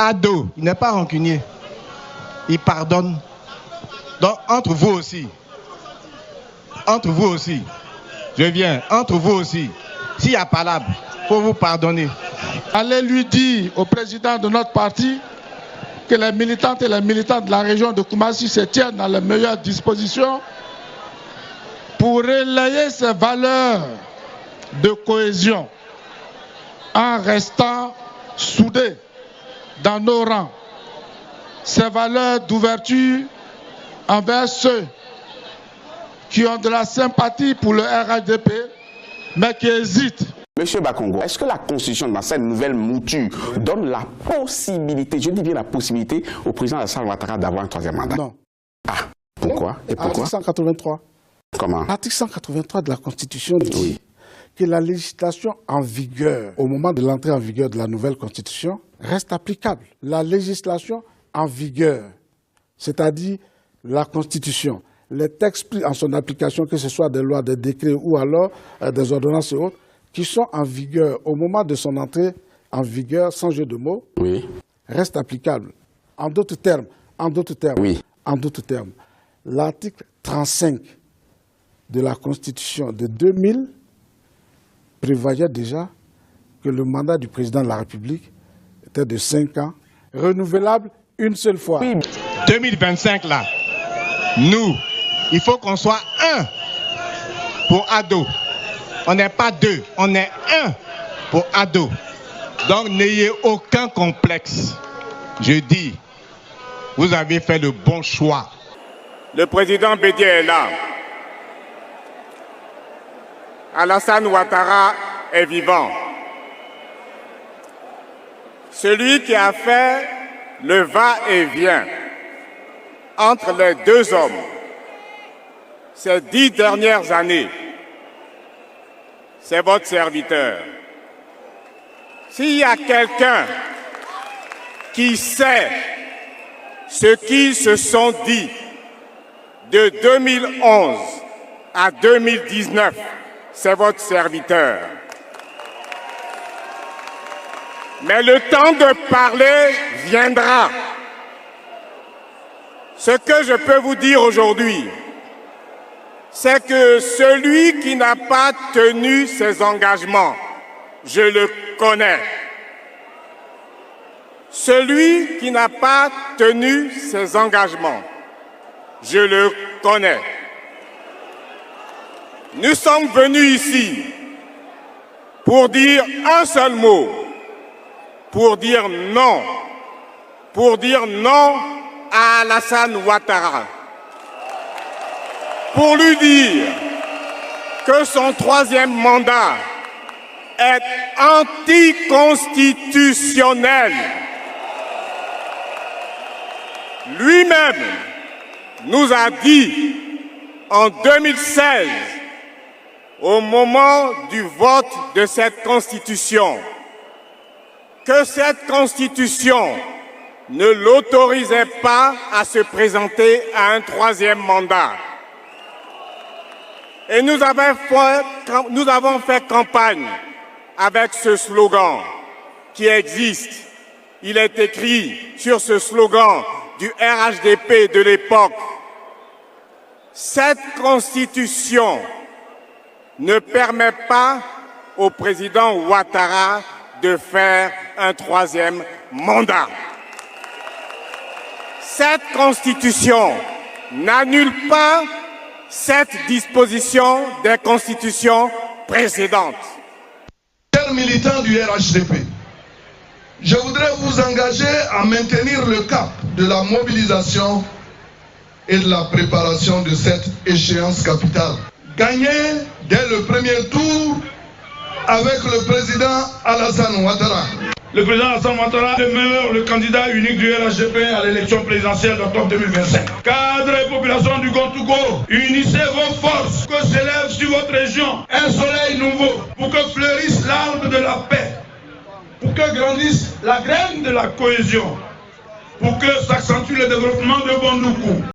Ado, il n'est pas rancunier. Il pardonne. Donc, entre vous aussi. Entre vous aussi. Je viens. Entre vous aussi. S'il y a palabre, il faut vous pardonner. Allez lui dire au président de notre parti que les militantes et les militants de la région de Koumassi se tiennent dans les meilleures dispositions pour relayer ces valeurs de cohésion en restant soudés dans nos rangs. Ces valeurs d'ouverture envers ceux qui ont de la sympathie pour le RHDP, mais qui hésitent. Monsieur Bakongo, est-ce que la constitution dans cette nouvelle mouture donne la possibilité, je dis bien la possibilité, au président Alassane Ouattara d'avoir un troisième mandat? Non. Ah, pourquoi? Et pourquoi? Article 183. Comment? L'article 183 de la Constitution dit que la législation en vigueur, au moment de l'entrée en vigueur de la nouvelle Constitution, reste applicable. La législation en vigueur, c'est-à-dire la Constitution, les textes pris en son application, que ce soit des lois, des décrets ou alors des ordonnances et autres, qui sont en vigueur au moment de son entrée en vigueur, sans jeu de mots, restent applicables. En d'autres termes, l'article 35 de la Constitution de 2000 prévoyait déjà que le mandat du président de la République était de 5 ans, renouvelable une seule fois. 2025 là, nous, il faut qu'on soit un pour Ado. On n'est pas deux, on est un pour Ado. Donc n'ayez aucun complexe. Je dis, vous avez fait le bon choix. Le président Bédié est là. Alassane Ouattara est vivant. Celui qui a fait le va-et-vient entre les deux hommes ces 10 dernières années, c'est votre serviteur. S'il y a quelqu'un qui sait ce qu'ils se sont dit de 2011 à 2019, c'est votre serviteur. Mais le temps de parler viendra. Ce que je peux vous dire aujourd'hui, c'est que celui qui n'a pas tenu ses engagements, je le connais. Celui qui n'a pas tenu ses engagements, je le connais. Nous sommes venus ici pour dire un seul mot, pour dire non à Alassane Ouattara, pour lui dire que son troisième mandat est anticonstitutionnel. Lui-même nous a dit en 2016, au moment du vote de cette Constitution, que cette Constitution ne l'autorisait pas à se présenter à un troisième mandat. Et nous avons fait campagne avec ce slogan qui existe. Il est écrit sur ce slogan du RHDP de l'époque. Cette Constitution ne permet pas au président Ouattara de faire un troisième mandat. Cette Constitution n'annule pas cette disposition des constitutions précédentes. Chers militants du RHDP, je voudrais vous engager à maintenir le cap de la mobilisation et de la préparation de cette échéance capitale. Gagner dès le premier tour avec le président Alassane Ouattara. Le président Alassane Ouattara demeure le candidat unique du RHDP à l'élection présidentielle d'octobre 2025. Cadres et population du Gontougo, unissez vos forces, que s'élève sur votre région un soleil nouveau, pour que fleurisse l'arbre de la paix, pour que grandisse la graine de la cohésion, pour que s'accentue le développement de Bondoukou.